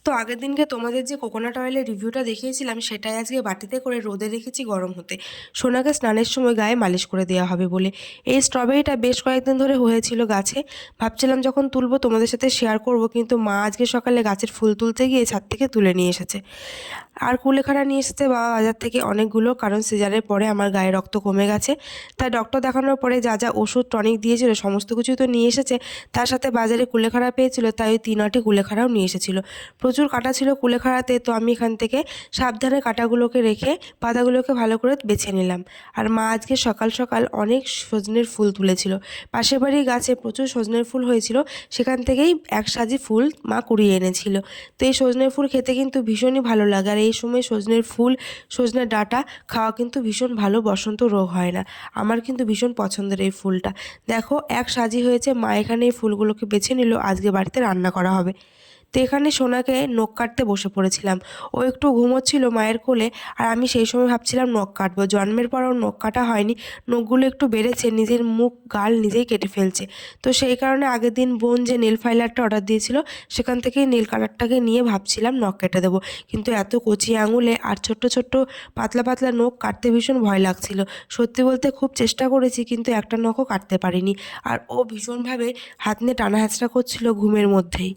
তো আগের দিনকে তোমাদের যে কোকোনাট অয়েলের রিভিউটা দেখিয়েছিলাম সেটাই আজকে বাটিতে করে রোদে রেখেছি গরম হতে। সোনাকে স্নানের সময় গায়ে মালিশ করে দেওয়া হবে বলে। এই স্ট্রবেরিটা বেশ কয়েকদিন ধরে হয়েছিল গাছে, ভাবছিলাম যখন তুলবো তোমাদের সাথে শেয়ার করব, কিন্তু মা আজকে সকালে গাছের ফুল তুলতে গিয়ে ছাদ থেকে তুলে নিয়ে এসেছে। আর কুলেখাড়া নিয়ে এসেছে বাবা বাজার থেকে অনেকগুলো, কারণ সিজারের পরে আমার গায়ে রক্ত কমে গেছে। তাই ডক্টর দেখানোর পরে যা যা ওষুধ টনিক দিয়েছিল সমস্ত কিছুই তো নিয়ে এসেছে, তার সাথে বাজারে কুলেখাড়া পেয়েছিল তাই ওই 3-8টি কুলেখাড়াও নিয়ে এসেছিল। প্রচুর কাটা ছিল কুলেখাড়াতে, তো আমি এখান থেকে সাবধানে কাটাগুলোকে রেখে পাতাগুলোকে ভালো করে বেছে নিলাম। আর মা আজকে সকাল সকাল অনেক সজনের ফুল তুলেছিল। পাশের বাড়ির গাছে প্রচুর সজনের ফুল হয়েছিল, সেখান থেকেই এক সাজি ফুল মা কুড়িয়ে এনেছিল। তো এই সজনের ফুল খেতে কিন্তু ভীষণই ভালো লাগে, আর এই সময় সজনের ফুল, সজনের ডাঁটা খাওয়া কিন্তু ভীষণ ভালো, বসন্ত রোগ হয় না। আমার কিন্তু ভীষণ পছন্দের এই ফুলটা। দেখো এক সাজি হয়েছে, মা এখানে এই ফুলগুলোকে বেছে নিল, আজকে বাড়িতে রান্না করা হবে। তো এখানে সোনাকে নখ কাটতে বসে পড়েছিলাম। ও একটু ঘুমোচ্ছিল মায়ের কোলে, আর আমি সেই সময় ভাবছিলাম নখ কাটবো। জন্মের পর ওর নখ কাটা হয়নি, নখগুলো একটু বেড়েছে, নিজের মুখ গাল নিজেই কেটে ফেলছে। তো সেই কারণে আগের দিন বোন যে নেল ফাইলারটা অর্ডার দিয়েছিল সেখান থেকেই নেল কালারটাকে নিয়ে ভাবছিলাম নখ কেটে দেবো, কিন্তু এত কচি আঙুলে আর ছোট্ট ছোট্ট পাতলা পাতলা নখ কাটতে ভীষণ ভয় লাগছিল। সত্যি বলতে খুব চেষ্টা করেছি, কিন্তু একটা নখও কাটতে পারিনি। আর ও ভীষণভাবে হাত নিয়ে টানা হ্যাচড়া করছিল ঘুমের মধ্যেই।